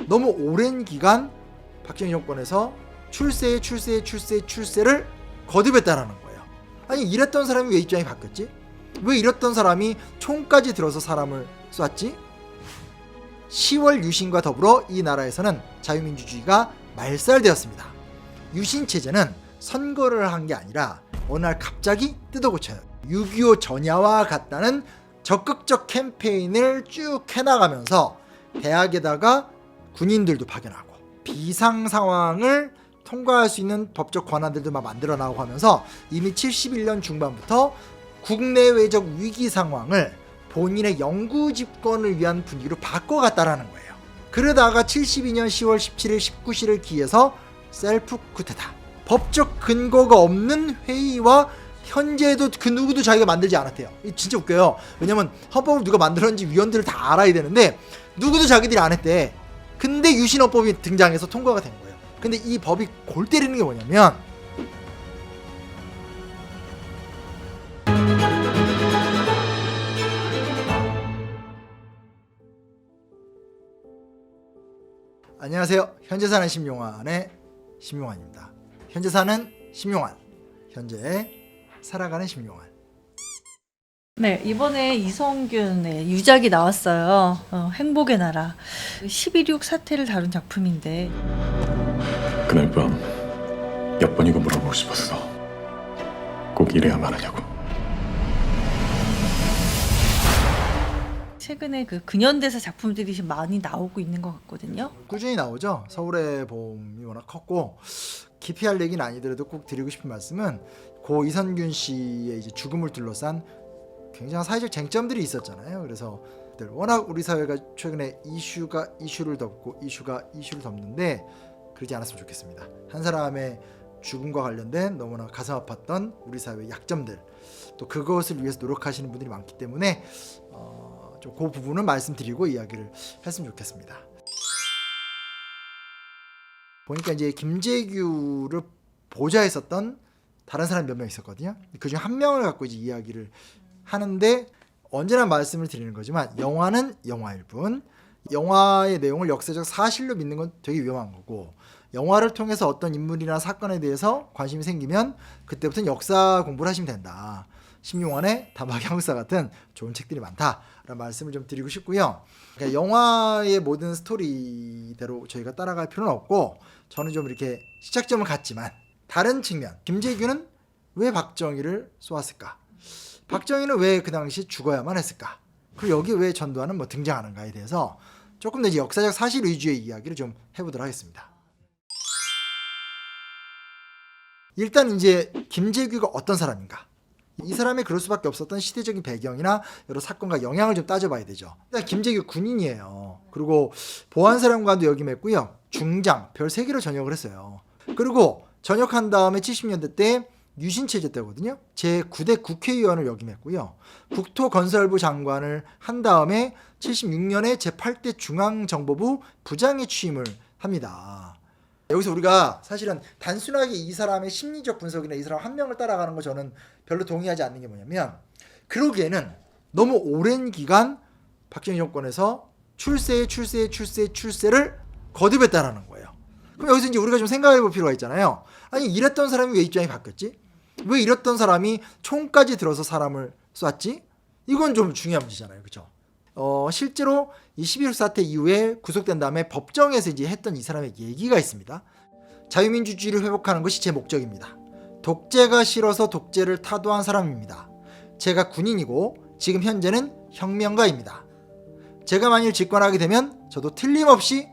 너무 오랜 기간 박정희 정권에서 출세를 거듭했다라는 거예요. 아니 이랬던 사람이 왜 입장이 바뀌었지? 왜 이랬던 사람이 총까지 들어서 사람을 쐈지? 10월 유신과 더불어 이 나라에서는 자유민주주의가 말살되었습니다. 유신 체제는 선거를 한 게 아니라 어느 날 갑자기 뜯어고쳐요. 6.25 전야와 같다는 적극적 캠페인을 쭉 해나가면서 대학에다가 군인들도 파견하고 비상 상황을 통과할 수 있는 법적 권한들도 막 만들어 나오고 하면서 이미 71년 중반부터 국내외적 위기 상황을 본인의 영구 집권을 위한 분위기로 바꿔갔다라는 거예요. 그러다가 72년 10월 17일 19시를 기해서 셀프 쿠데타, 법적 근거가 없는 회의와 현재도 그 누구도 자기가 만들지 않았대요. 이게 진짜 웃겨요. 왜냐면 헌법을 누가 만들었는지 위원들을 다 알아야 되는데 누구도 자기들이 안 했대. 근데 유신헌법이 등장해서 통과가 된 거예요. 근데 이 법이 골 때리는 게 뭐냐면 안녕하세요. 현재 사는 심용환의 심용환입니다. 현재 사는 심용환, 현재 살아가는 심용환. 네, 이번에 이성균의 유작이 나왔어요. 행복의 나라. 11.6 사태를 다룬 작품인데 그날 밤 몇 번이고 물어보고 싶었어. 꼭 이래야만 하냐고. 최근에 그 근현대사 작품들이 지금 많이 나오고 있는 것 같거든요. 꾸준히 나오죠. 서울의 봄이 워낙 컸고 깊이 할 얘기는 아니더라도 꼭 드리고 싶은 말씀은 고 이성균 씨의 이제 죽음을 둘러싼 굉장한 사회적 쟁점들이 있었잖아요. 그래서 워낙 우리 사회가 최근에 이슈가 이슈를 덮고 이슈가 이슈를 덮는데 그러지 않았으면 좋겠습니다. 한 사람의 죽음과 관련된 너무나 가슴 아팠던 우리 사회의 약점들, 또 그것을 위해서 노력하시는 분들이 많기 때문에 좀 그 부분은 말씀드리고 이야기를 했으면 좋겠습니다. 보니까 이제 김재규를 보좌했었던 다른 사람 몇 명 있었거든요. 그중 한 명을 갖고 이제 이야기를 하는데 언제나 말씀을 드리는 거지만 영화는 영화일 뿐 영화의 내용을 역사적 사실로 믿는 건 되게 위험한 거고 영화를 통해서 어떤 인물이나 사건에 대해서 관심이 생기면 그때부터는 역사 공부를 하시면 된다. 심용환의 담화기 한국사 같은 좋은 책들이 많다라는 말씀을 좀 드리고 싶고요. 그러니까 영화의 모든 스토리대로 저희가 따라갈 필요는 없고 저는 좀 이렇게 시작점은 같지만 다른 측면, 김재규는 왜 박정희를 쏘았을까? 박정희는 왜 그 당시 죽어야만 했을까? 그리고 여기 왜 전두환은 뭐 등장하는가에 대해서 조금 더 이제 역사적 사실 위주의 이야기를 좀 해보도록 하겠습니다. 일단 이제 김재규가 어떤 사람인가? 이 사람이 그럴 수밖에 없었던 시대적인 배경이나 여러 사건과 영향을 좀 따져봐야 되죠. 일단 김재규 군인이에요. 그리고 보안사령관도 역임했고요. 중장, 별 3개로 전역을 했어요. 그리고 전역한 다음에 70년대 때 유신체제 때거든요. 제9대 국회의원을 역임했고요. 국토건설부 장관을 한 다음에 76년에 제8대 중앙정보부 부장에 취임을 합니다. 여기서 우리가 사실은 단순하게 이 사람의 심리적 분석이나 이 사람 한 명을 따라가는 거 저는 별로 동의하지 않는 게 뭐냐면 그러기에는 너무 오랜 기간 박정희 정권에서 출세를 거듭했다라는 거예요. 그럼 여기서 이제 우리가 좀 생각해 볼 필요가 있잖아요. 아니 이랬던 사람이 왜 입장이 바뀌었지? 왜 이랬던 사람이 총까지 들어서 사람을 쐈지? 이건 좀 중요한 문제잖아요. 그렇죠? 실제로 이 11.6 사태 이후에 구속된 다음에 법정에서 이제 했던 이 사람의 얘기가 있습니다. 자유민주주의를 회복하는 것이 제 목적입니다. 독재가 싫어서 독재를 타도한 사람입니다. 제가 군인이고 지금 현재는 혁명가입니다. 제가 만일 집권하게 되면 저도 틀림없이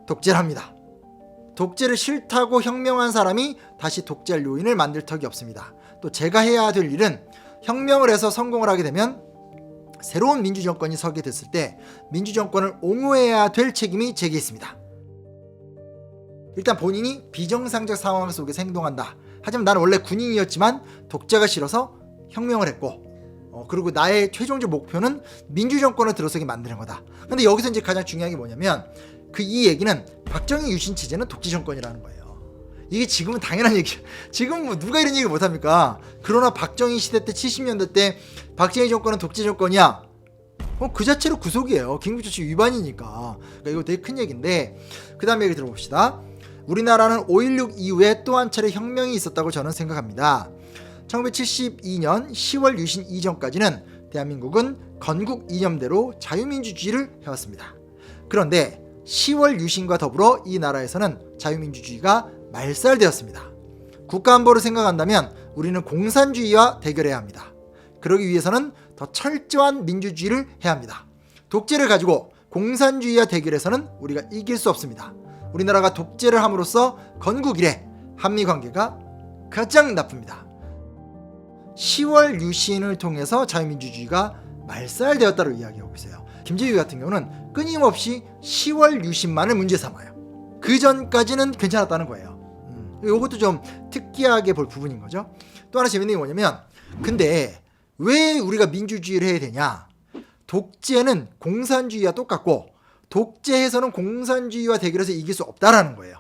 독재를 합니다. 독재를 싫다고 혁명한 사람이 다시 독재할 요인을 만들 턱이 없습니다. 또 제가 해야 될 일은 혁명을 해서 성공을 하게 되면 새로운 민주정권이 서게 됐을 때 민주정권을 옹호해야 될 책임이 제게 있습니다. 일단 본인이 비정상적 상황 속에서 행동한다. 하지만 나는 원래 군인이었지만 독재가 싫어서 혁명을 했고 그리고 나의 최종적 목표는 민주정권을 들어서게 만드는 거다. 근데 여기서 이제 가장 중요한 게 뭐냐면 이 얘기는 박정희 유신 체제는 독재 정권이라는 거예요. 이게 지금은 당연한 얘기죠. 지금 뭐 누가 이런 얘기를 못합니까? 그러나 박정희 시대 때 70년대 때 박정희 정권은 독재 정권이야. 그 자체로 구속이에요. 긴급조치 위반이니까. 그러니까 이거 되게 큰 얘기인데, 그 다음 얘기 들어봅시다. 우리나라는 5.16 이후에 또 한 차례 혁명이 있었다고 저는 생각합니다. 1972년 10월 유신 이전까지는 대한민국은 건국 이념대로 자유민주주의를 해왔습니다. 그런데 10월 유신과 더불어 이 나라에서는 자유민주주의가 말살되었습니다. 국가안보를 생각한다면 우리는 공산주의와 대결해야 합니다. 그러기 위해서는 더 철저한 민주주의를 해야 합니다. 독재를 가지고 공산주의와 대결해서는 우리가 이길 수 없습니다. 우리나라가 독재를 함으로써 건국 이래 한미관계가 가장 나쁩니다. 10월 유신을 통해서 자유민주주의가 말살되었다고 이야기하고 있어요. 김재규 같은 경우는 끊임없이 10월 유신만을 문제 삼아요. 그 전까지는 괜찮았다는 거예요. 이것도 좀 특이하게 볼 부분인 거죠. 또 하나 재밌는 게 뭐냐면, 근데 왜 우리가 민주주의를 해야 되냐? 독재는 공산주의와 똑같고 독재에서는 공산주의와 대결해서 이길 수 없다라는 거예요.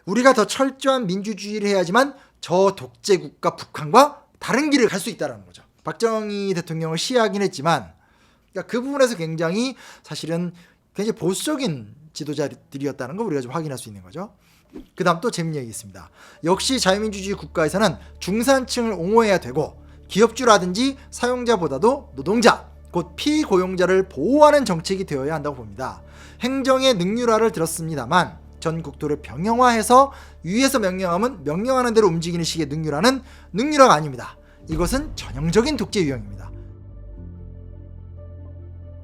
우리가 더 철저한 민주주의를 해야지만 저 독재 국가 북한과 다른 길을 갈 수 있다는 거죠. 박정희 대통령을 시해하긴 했지만, 그러니까 그 부분에서 굉장히 사실은 굉장히 보수적인 지도자들이었다는 걸 우리가 좀 확인할 수 있는 거죠. 그 다음 또 재밌는 얘기 있습니다. 역시 자유민주주의 국가에서는 중산층을 옹호해야 되고 기업주라든지 사용자보다도 노동자, 곧 피고용자를 보호하는 정책이 되어야 한다고 봅니다. 행정의 능률화를 들었습니다만 전 국토를 병영화해서 위에서 명령하면 명령하는 대로 움직이는 식의 능률화는 능률화가 아닙니다. 이것은 전형적인 독재 유형입니다.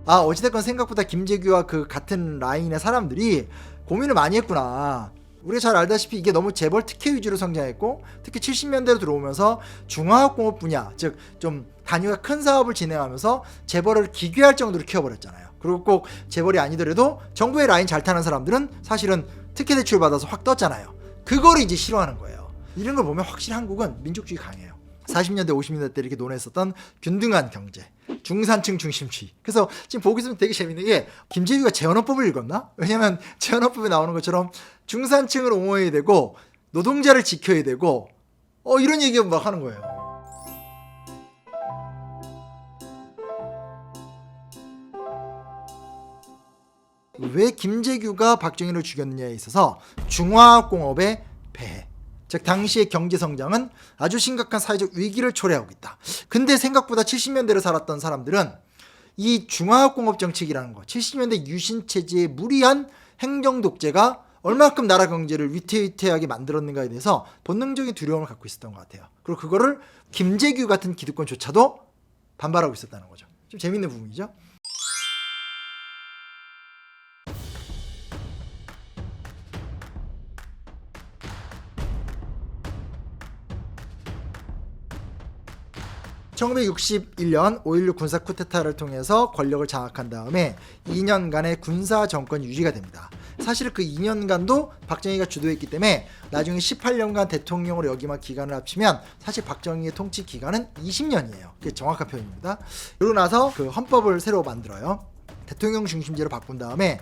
어찌됐건 생각보다 김재규와 그 같은 라인의 사람들이 고민을 많이 했구나. 우리가 잘 알다시피 이게 너무 재벌 특혜 위주로 성장했고, 특히 70년대로 들어오면서 중화학공업 분야, 즉 좀 단위가 큰 사업을 진행하면서 재벌을 기괴할 정도로 키워버렸잖아요. 그리고 꼭 재벌이 아니더라도 정부의 라인 잘 타는 사람들은 사실은 특혜 대출 받아서 확 떴잖아요. 그거를 이제 싫어하는 거예요. 이런 걸 보면 확실히 한국은 민족주의 강해요. 40년대 50년대 때 이렇게 논했었던 균등한 경제, 중산층 중심주의. 그래서 지금 보기 좀 되게 재밌는 게, 김재규가 재헌헌법을 읽었나? 왜냐면 재헌헌법에 나오는 것처럼 중산층을 옹호해야 되고 노동자를 지켜야 되고 이런 얘기 막 하는 거예요. 왜 김재규가 박정희를 죽였느냐에 있어서 중화공업의 폐해, 즉 당시의 경제 성장은 아주 심각한 사회적 위기를 초래하고 있다. 근데 생각보다 70년대를 살았던 사람들은 이 중화공업 정책이라는 거, 70년대 유신 체제의 무리한 행정 독재가 얼마큼 나라 경제를 위태위태하게 만들었는가에 대해서 본능적인 두려움을 갖고 있었던 것 같아요. 그리고 그거를 김재규 같은 기득권조차도 반발하고 있었다는 거죠. 좀 재밌는 부분이죠. (1961년) 5.16 군사 쿠데타를 통해서 권력을 장악한 다음에 2년간의 군사 정권 유지가 됩니다. 사실 그 2년간도 박정희가 주도했기 때문에 나중에 18년간 대통령으로 역임한 기간을 합치면 사실 박정희의 통치 기간은 20년이에요. 그게 정확한 표현입니다. 그러고 나서 그 헌법을 새로 만들어요. 대통령 중심제로 바꾼 다음에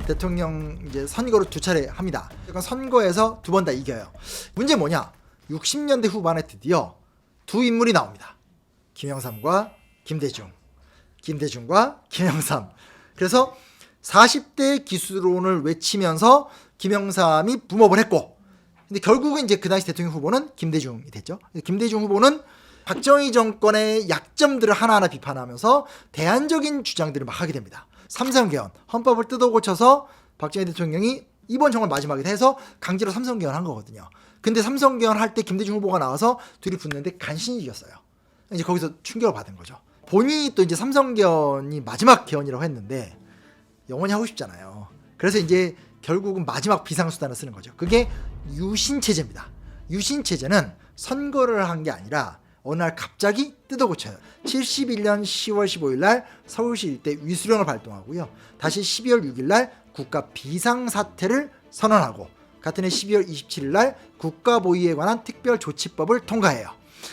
대통령 이제 선거를 2차례 합니다. 그러니까 선거에서 2번 다 이겨요. 문제 뭐냐? 60년대 후반에 드디어 두 인물이 나옵니다. 김영삼과 김대중, 김대중과 김영삼. 그래서 40대 기수론을 외치면서 김영삼이 붐업을 했고, 근데 결국은 이제 그 당시 대통령 후보는 김대중이 됐죠. 김대중 후보는 박정희 정권의 약점들을 하나하나 비판하면서 대안적인 주장들을 막 하게 됩니다. 삼성개헌, 헌법을 뜯어 고쳐서 박정희 대통령이 이번 정권 마지막에 해서 강제로 삼성개헌 한 거거든요. 근데 삼성개헌 할 때 김대중 후보가 나와서 둘이 붙는데 간신히 이겼어요. 이제 거기서 충격을 받은 거죠. 본인이 또 이제 삼성개헌이 마지막 개헌이라고 했는데 영원히 하고 싶잖아요. 그래서 이제 결국은 마지막 비상수단을 쓰는 거죠. 그게 유신체제입니다. 유신체제는 선거를 한 게 아니라 어느 날 갑자기 뜯어고쳐요. 71년 10월 15일 날 서울시 일대 위수령을 발동하고요. 다시 12월 6일 날 국가 비상사태를 선언하고, 같은 해 12월 27일 날 국가보위에 관한 특별조치법을 통과해요.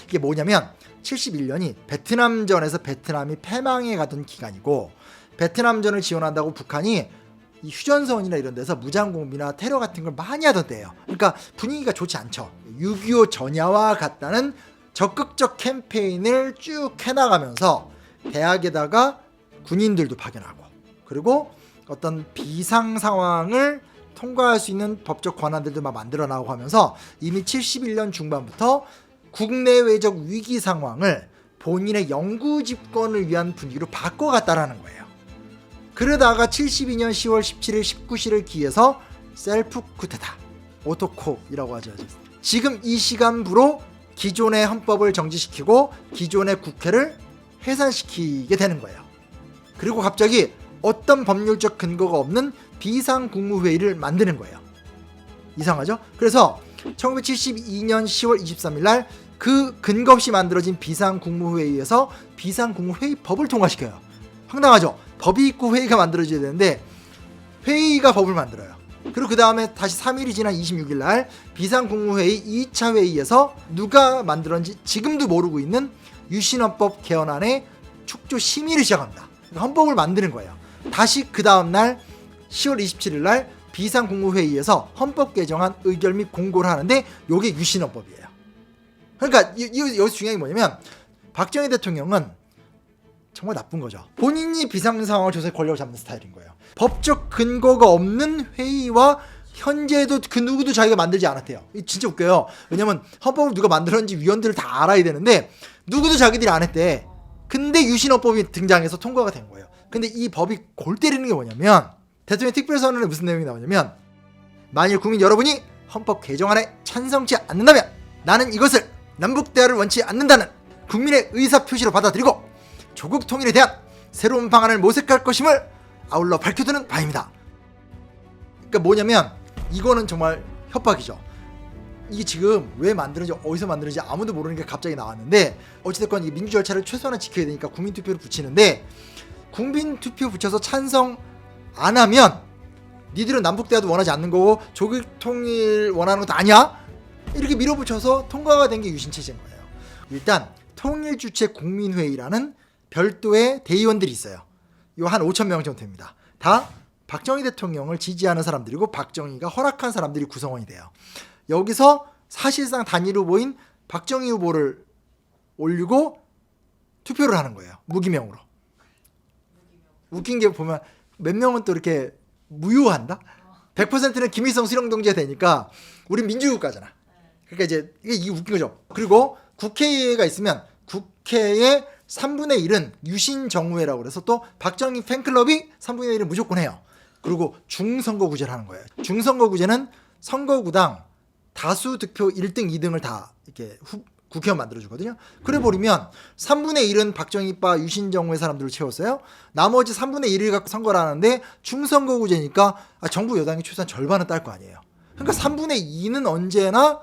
이게 뭐냐면 71년이 베트남전에서 베트남이 패망해 가던 기간이고, 베트남전을 지원한다고 북한이 이 휴전선이나 이런 데서 무장공비나 테러 같은 걸 많이 하던 때예요. 그러니까 분위기가 좋지 않죠. 6.25 전야와 같다는 적극적 캠페인을 쭉 해나가면서 대학에다가 군인들도 파견하고, 그리고 어떤 비상 상황을 통과할 수 있는 법적 권한들도 막 만들어 나오고 하면서 이미 71년 중반부터 국내외적 위기 상황을 본인의 영구 집권을 위한 분위기로 바꿔갔다라는 거예요. 그러다가 72년 10월 17일 19시를 기해서 셀프 쿠데타, 오토코이라고 하죠. 지금 이 시간부로 기존의 헌법을 정지시키고 기존의 국회를 해산시키게 되는 거예요. 그리고 갑자기 어떤 법률적 근거가 없는 비상국무회의를 만드는 거예요. 이상하죠? 그래서 1972년 10월 23일 날 그 근거 없이 만들어진 비상국무회의에서 비상국무회의법을 통과시켜요. 황당하죠? 법이 있고 회의가 만들어져야 되는데 회의가 법을 만들어요. 그리고 그 다음에 다시 3일이 지난 26일 날 비상국무회의 2차 회의에서 누가 만들었는지 지금도 모르고 있는 유신헌법 개헌안의 축조 심의를 시작합니다. 헌법을 만드는 거예요. 다시 그 다음날 10월 27일 날 비상국무회의에서 헌법 개정안 의결 및 공고를 하는데 이게 유신헌법이에요. 그러니까 여기서 중요한 게 뭐냐면 박정희 대통령은 정말 나쁜 거죠. 본인이 비상상황을 조사해 권력을 잡는 스타일인 거예요. 법적 근거가 없는 회의와 현재도 그 누구도 자기가 만들지 않았대요. 이게 진짜 웃겨요. 왜냐면 헌법을 누가 만들었는지 위원들을 다 알아야 되는데 누구도 자기들이 안 했대. 근데 유신헌법이 등장해서 통과가 된 거예요. 근데 이 법이 골 때리는 게 뭐냐면 대통령 특별선언에 무슨 내용이 나오냐면 만일 국민 여러분이 헌법 개정안에 찬성치 않는다면 나는 이것을 남북대화를 원치 않는다는 국민의 의사표시로 받아들이고 조국 통일에 대한 새로운 방안을 모색할 것임을 아울러 밝혀두는 바입니다. 그러니까 뭐냐면 이거는 정말 협박이죠. 이게 지금 왜 만들어진지 어디서 만들어진지 아무도 모르는 게 갑자기 나왔는데 어찌됐건 이 민주 절차를 최소한 지켜야 되니까 국민투표를 붙이는데 국민투표 붙여서 찬성 안 하면 니들은 남북대화도 원하지 않는 거고 조국 통일 원하는 것도 아니야? 이렇게 밀어붙여서 통과가 된 게 유신체제인 거예요. 일단 통일주체 국민회의라는 별도의 대의원들이 있어요. 요 한 5,000명 정도 됩니다. 다 박정희 대통령을 지지하는 사람들이고 박정희가 허락한 사람들이 구성원이 돼요. 여기서 사실상 단일 후보인 박정희 후보를 올리고 투표를 하는 거예요. 무기명으로. 웃긴 게 보면 몇 명은 또 이렇게 무효한다? 100%는 김일성 수령 동지가 되니까 우린 민주국가잖아. 그러니까 이제 이게 웃긴 거죠. 그리고 국회가 있으면 국회의 3분의 1은 유신정우회라고 그래서 또 박정희 팬클럽이 3분의 1은 무조건 해요. 그리고 중선거구제를 하는 거예요. 중선거구제는 선거구당 다수 득표 1등, 2등을 다 이렇게 국회의원 만들어주거든요. 그래 버리면 3분의 1은 박정희빠 유신정우회 사람들을 채웠어요. 나머지 3분의 1을 갖고 선거를 하는데 중선거구제니까 정부 여당이 최소한 절반은 딸 거 아니에요. 그러니까 3분의 2는 언제나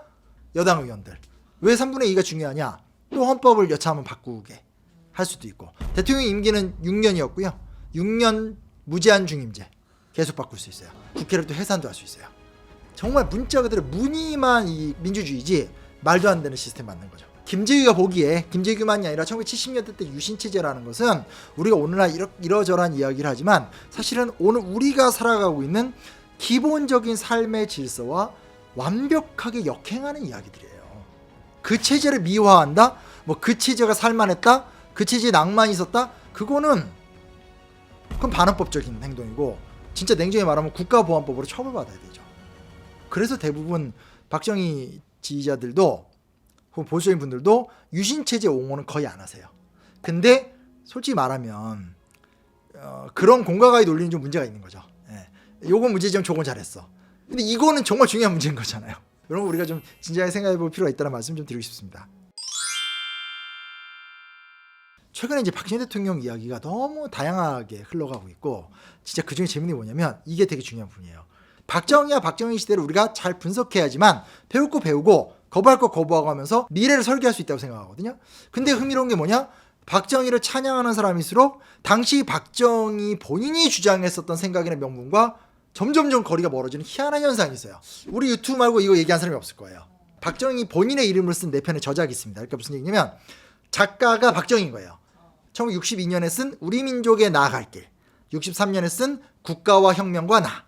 여당 의원들. 왜 3분의 2가 중요하냐? 또 헌법을 여차하면 바꾸게 할 수도 있고. 대통령 임기는 6년이었고요. 6년 무제한 중임제 계속 바꿀 수 있어요. 국회를 또 해산도 할 수 있어요. 정말 문자 그대로 무늬만 이 민주주의지 말도 안 되는 시스템 만든 거죠. 김재규가 보기에 김재규만이 아니라 1970년대 때 유신체제라는 것은 우리가 오늘날 이러저러한 이야기를 하지만 사실은 오늘 우리가 살아가고 있는 기본적인 삶의 질서와 완벽하게 역행하는 이야기들이에요. 그 체제를 미화한다? 뭐 그 체제가 살만했다? 그 체제에 낭만이 있었다? 그건 반헌법적인 행동이고 진짜 냉정히 말하면 국가보안법으로 처벌받아야 되죠. 그래서 대부분 박정희 지지자들도 혹은 보수적인 분들도 유신체제 옹호는 거의 안 하세요. 근데 솔직히 말하면 그런 공과가의 논리는 좀 문제가 있는 거죠. 예. 요건 문제지만 저건 잘했어. 근데 이거는 정말 중요한 문제인 거잖아요. 여러분 우리가 좀 진지하게 생각해 볼 필요가 있다는 말씀 좀 드리고 싶습니다. 최근에 이제 박정희 대통령 이야기가 너무 다양하게 흘러가고 있고 진짜 그중에 재밌는 게 뭐냐면 이게 되게 중요한 부분이에요. 박정희와 박정희 시대를 우리가 잘 분석해야지만 배울 거 배우고 거부할 거 거부하고 하면서 미래를 설계할 수 있다고 생각하거든요. 근데 흥미로운 게 뭐냐? 박정희를 찬양하는 사람일수록 당시 박정희 본인이 주장했었던 생각이나 명분과 점점점 거리가 멀어지는 희한한 현상이 있어요. 우리 유튜브 말고 이거 얘기한 사람이 없을 거예요. 박정희 본인의 이름을 쓴 4편의 저작이 있습니다. 그러니까 무슨 얘기냐면 작가가 박정희인 거예요. 1962년에 쓴 우리 민족의 나아갈 길, 63년에 쓴 국가와 혁명과 나,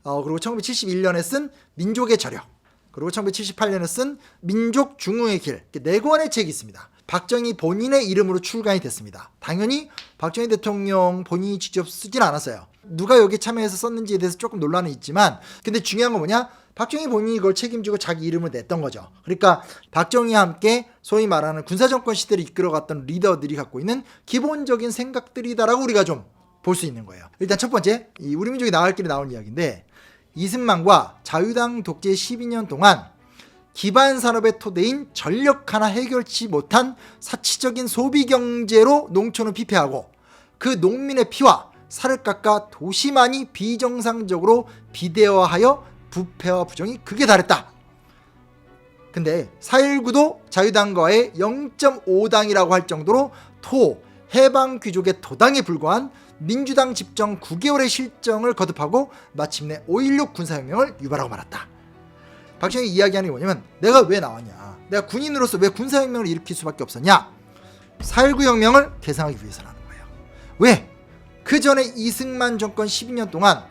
그리고 1971년에 쓴 민족의 저력, 그리고 1978년에 쓴 민족 중흥의 길, 4권의 책이 있습니다. 박정희 본인의 이름으로 출간이 됐습니다. 당연히 박정희 대통령 본인이 직접 쓰진 않았어요. 누가 여기 참여해서 썼는지에 대해서 조금 논란은 있지만, 근데 중요한 건 뭐냐? 박정희 본인이 이걸 책임지고 자기 이름을 냈던 거죠. 그러니까 박정희와 함께 소위 말하는 군사정권 시대를 이끌어갔던 리더들이 갖고 있는 기본적인 생각들이다라고 우리가 좀 볼 수 있는 거예요. 일단 첫 번째, 이 우리 민족이 나갈 길에 나온 이야기인데, 이승만과 자유당 독재 12년 동안 기반 산업의 토대인 전력 하나 해결치 못한 사치적인 소비 경제로 농촌을 피폐하고 그 농민의 피와 살을 깎아 도시만이 비정상적으로 비대화하여 부패와 부정이 극에 달했다. 근데 4.19도 자유당과의 0.5당이라고 할 정도로 해방 귀족의 도당에 불과한 민주당 집정 9개월의 실정을 거듭하고 마침내 5.16 군사혁명을 유발하고 말았다. 박정희 이야기하는 게 뭐냐면, 내가 왜 나왔냐, 내가 군인으로서 왜 군사혁명을 일으킬 수밖에 없었냐, 4.19 혁명을 개선하기 위해서라는 거예요. 왜? 그 전에 이승만 정권 12년 동안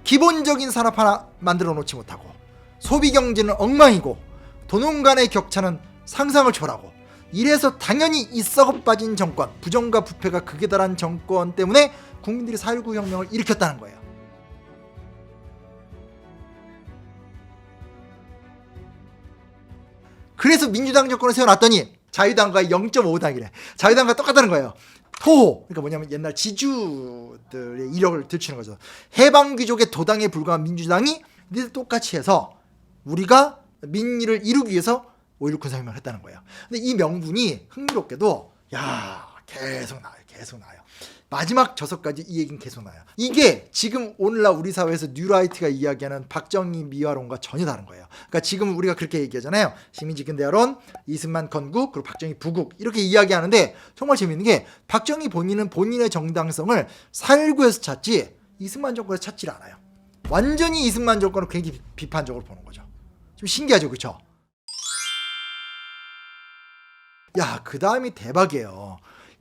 기본적인 산업 하나 만들어 놓지 못하고 소비 경제는 엉망이고 도농 간의 격차는 상상을 초월하고, 이래서 당연히 이 썩어 빠진 정권, 부정과 부패가 극에 달한 정권 때문에 국민들이 4.19 혁명을 일으켰다는 거예요. 그래서 민주당 정권을 세워놨더니 자유당과 0.5당이래. 자유당과 똑같다는 거예요. 그러니까 뭐냐면 옛날 지주들의 이력을 들추는 거죠. 해방귀족의 도당에 불과한 민주당이 니들 똑같이 해서 우리가 민의를 이루기 위해서 5.16 군사혁명을 했다는 거예요. 근데 이 명분이 흥미롭게도 계속 나와요. 마지막 저서까지 이 얘기는 계속 나와요. 이게 지금 오늘날 우리 사회에서 뉴라이트가 이야기하는 박정희 미화론과 전혀 다른 거예요. 그러니까 지금 우리가 그렇게 얘기하잖아요. 시민지 근대화론, 이승만 건국, 그리고 박정희 부국 이렇게 이야기하는데, 정말 재밌는 게 박정희 본인은 본인의 정당성을 4.19에서 찾지 이승만 정권에서 찾질 않아요. 완전히 이승만 정권을 굉장히 비판적으로 보는 거죠. 좀 신기하죠, 그렇죠? 그 다음이 대박이에요.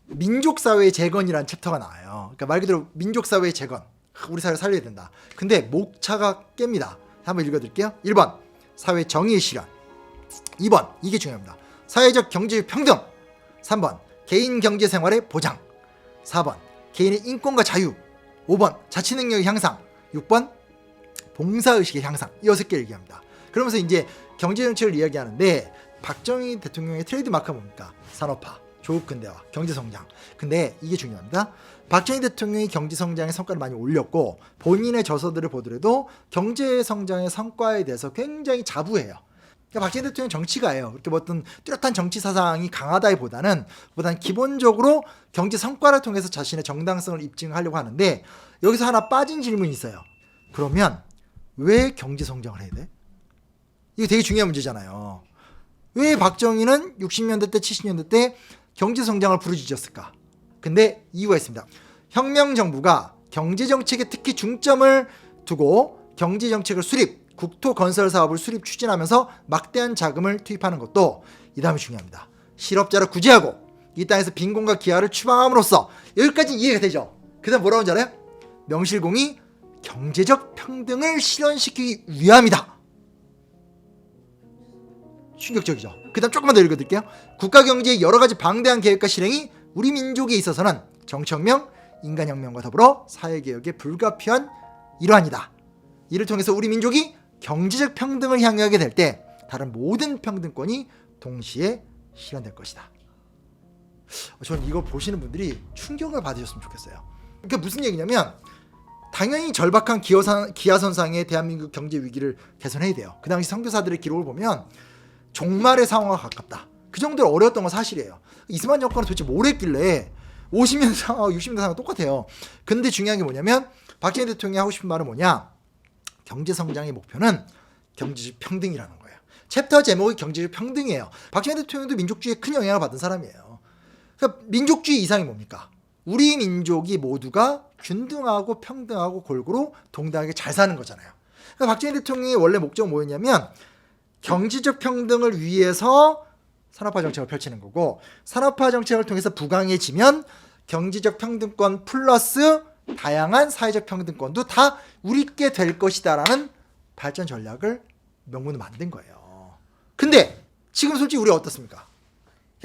민족사회의 재건이라는 챕터가 나와요. 그러니까 말 그대로 민족사회의 재건, 우리 사회를 살려야 된다. 근데 목차가 깹니다. 한번 읽어드릴게요. 1번 사회 정의의 실현, 2번 이게 중요합니다. 사회적 경제적 평등, 3번 개인 경제 생활의 보장, 4번 개인의 인권과 자유, 5번 자치능력의 향상, 6번 봉사의식의 향상. 이 6개 얘기합니다. 그러면서 이제 경제정책을 이야기하는데, 박정희 대통령의 트레이드 마크가 뭡니까? 산업화, 조국근대화, 경제성장. 근데 이게 중요합니다. 박정희 대통령이 경제성장의 성과를 많이 올렸고, 본인의 저서들을 보더라도 경제성장의 성과에 대해서 굉장히 자부해요. 그러니까 박정희 대통령 정치가예요. 이렇게 뭐 어떤 뚜렷한 정치 사상이 강하다기보다는 기본적으로 경제 성과를 통해서 자신의 정당성을 입증하려고 하는데, 여기서 하나 빠진 질문이 있어요. 그러면 왜 경제성장을 해야 돼? 이거 되게 중요한 문제잖아요. 왜 박정희는 60년대 때 70년대 때 경제성장을 부르짖었을까? 근데 이유가 있습니다. 혁명정부가 경제정책에 특히 중점을 두고 경제정책을 수립, 국토건설 사업을 수립 추진하면서 막대한 자금을 투입하는 것도 이 다음이 중요합니다. 실업자를 구제하고 이 땅에서 빈곤과 기아를 추방함으로써, 여기까지 이해가 되죠? 그 다음 뭐라고 하는지 알아요? 명실공히 경제적 평등을 실현시키기 위함이다. 충격적이죠. 그 다음 조금만 더 읽어드릴게요. 국가경제의 여러가지 방대한 계획과 실행이 우리 민족에 있어서는 정치혁명, 인간혁명과 더불어 사회개혁의 불가피한 일환이다. 이를 통해서 우리 민족이 경제적 평등을 향유하게 될 때 다른 모든 평등권이 동시에 실현될 것이다. 저는 이거 보시는 분들이 충격을 받으셨으면 좋겠어요. 그러니까 무슨 얘기냐면, 당연히 절박한 기아선상의 대한민국 경제 위기를 개선해야 돼요. 그 당시 선교사들의 기록을 보면 종말의 상황과 가깝다. 그 정도로 어려웠던 건 사실이에요. 이승만 정권은 도대체 뭘 했길래 50년 상황, 60년 상황 똑같아요. 근데 중요한 게 뭐냐면, 박정희 대통령이 하고 싶은 말은 뭐냐? 경제성장의 목표는 경제적 평등이라는 거예요. 챕터 제목이 경제적 평등이에요. 박정희 대통령도 민족주의에 큰 영향을 받은 사람이에요. 그러니까 민족주의 이상이 뭡니까? 우리 민족이 모두가 균등하고 평등하고 골고루 동등하게 잘 사는 거잖아요. 그러니까 박정희 대통령의 원래 목적은 뭐였냐면, 경제적 평등을 위해서 산업화 정책을 펼치는 거고, 산업화 정책을 통해서 부강해지면 경제적 평등권 플러스 다양한 사회적 평등권도 다 우리께 될 것이다라는 발전 전략을 명문으로 만든 거예요. 근데 지금 솔직히 우리가 어떻습니까?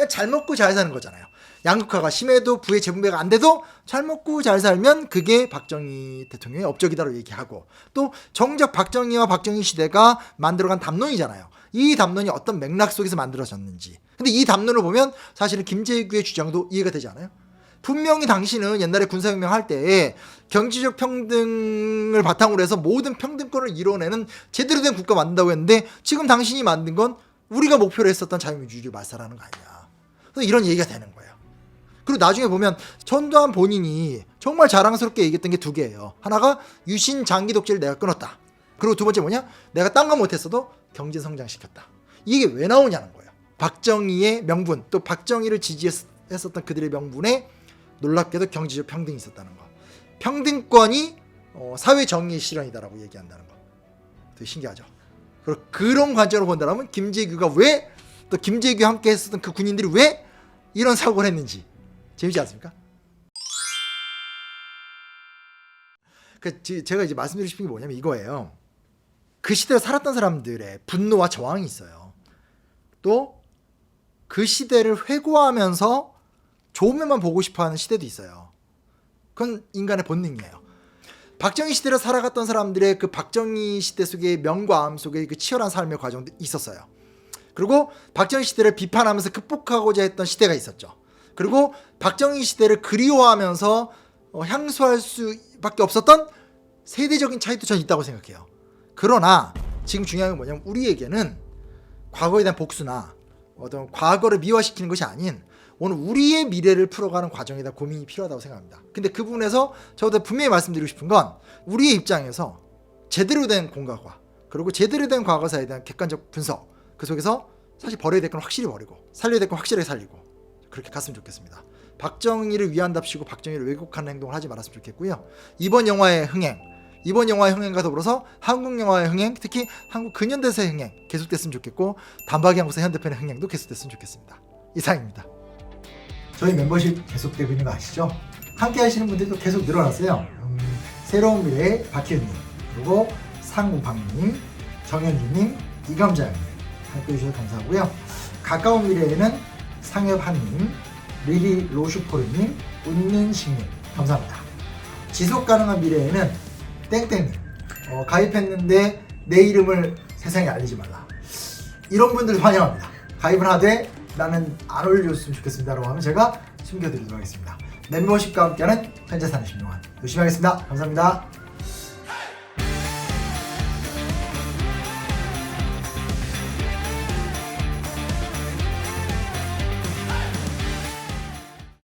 그냥 잘 먹고 잘 사는 거잖아요. 양극화가 심해도 부의 재분배가 안 돼도 잘 먹고 잘 살면 그게 박정희 대통령의 업적이다라고 얘기하고, 또 정작 박정희와 박정희 시대가 만들어간 담론이잖아요. 이 담론이 어떤 맥락 속에서 만들어졌는지. 근데 이 담론을 보면 사실은 김재규의 주장도 이해가 되지 않아요? 분명히 당신은 옛날에 군사혁명 할 때 경제적 평등을 바탕으로 해서 모든 평등권을 이뤄내는 제대로 된 국가 만든다고 했는데, 지금 당신이 만든 건 우리가 목표로 했었던 자유민주주의를 말살하는 거 아니야. 그래서 이런 얘기가 되는 거예요. 그리고 나중에 보면 전두환 본인이 정말 자랑스럽게 얘기했던 게 두 개예요. 하나가 유신 장기 독재를 내가 끊었다. 그리고 두 번째 뭐냐? 내가 딴 거 못했어도 경제 성장시켰다. 이게 왜 나오냐는 거예요. 박정희의 명분, 또 박정희를 지지했었던 그들의 명분에 놀랍게도 경제적 평등이 있었다는 거. 평등권이 사회 정의의 실현이다라고 얘기한다는 거. 되게 신기하죠. 그리고 그런 관점으로 본다면 김재규가 왜, 또 김재규와 함께 했었던 그 군인들이 왜 이런 사고를 했는지 재밌지 않습니까? 제가 이제 말씀드리고 싶은 게 뭐냐면 이거예요. 그 시대를 살았던 사람들의 분노와 저항이 있어요. 또 그 시대를 회고하면서 좋은 면만 보고 싶어하는 시대도 있어요. 그건 인간의 본능이에요. 박정희 시대를 살아갔던 사람들의 그 박정희 시대 속의 명과 암 속에 그 치열한 삶의 과정도 있었어요. 그리고 박정희 시대를 비판하면서 극복하고자 했던 시대가 있었죠. 그리고 박정희 시대를 그리워하면서 향수할 수밖에 없었던 세대적인 차이도 저는 있다고 생각해요. 그러나 지금 중요한 건 뭐냐면 우리에게는 과거에 대한 복수나 어떤 과거를 미화시키는 것이 아닌 오늘 우리의 미래를 풀어가는 과정에 대한 고민이 필요하다고 생각합니다. 근데 그 부분에서 저도 분명히 말씀드리고 싶은 건 우리의 입장에서 제대로 된 공과과, 그리고 제대로 된 과거사에 대한 객관적 분석, 그 속에서 사실 버려야 될 건 확실히 버리고 살려야 될 건 확실하게 살리고 그렇게 갔으면 좋겠습니다. 박정희를 위한답시고 박정희를 왜곡하는 행동을 하지 말았으면 좋겠고요. 이번 영화의 흥행과 더불어서 한국 영화의 흥행, 특히 한국 근현대사의 흥행 계속됐으면 좋겠고, 단박이 한국사 현대편의 흥행도 계속됐으면 좋겠습니다. 이상입니다. 저희 멤버십 계속되고 있는 거 아시죠? 함께 하시는 분들도 계속 늘어났어요. 새로운 미래의 박희은님, 그리고 상우방님, 정현주님, 이감자님 함께 해주셔서 감사하고요. 가까운 미래에는 상엽한님, 리리 로슈포르님, 웃는식님 감사합니다. 지속가능한 미래에는 땡땡님, 가입했는데 내 이름을 세상에 알리지 말라, 이런 분들 환영합니다. 가입을 하되 나는 안 올려줬으면 좋겠습니다 라고 하면 제가 숨겨드리도록 하겠습니다. 멤버십과 함께하는 현재 사는 10년간 열심히 하겠습니다. 감사합니다.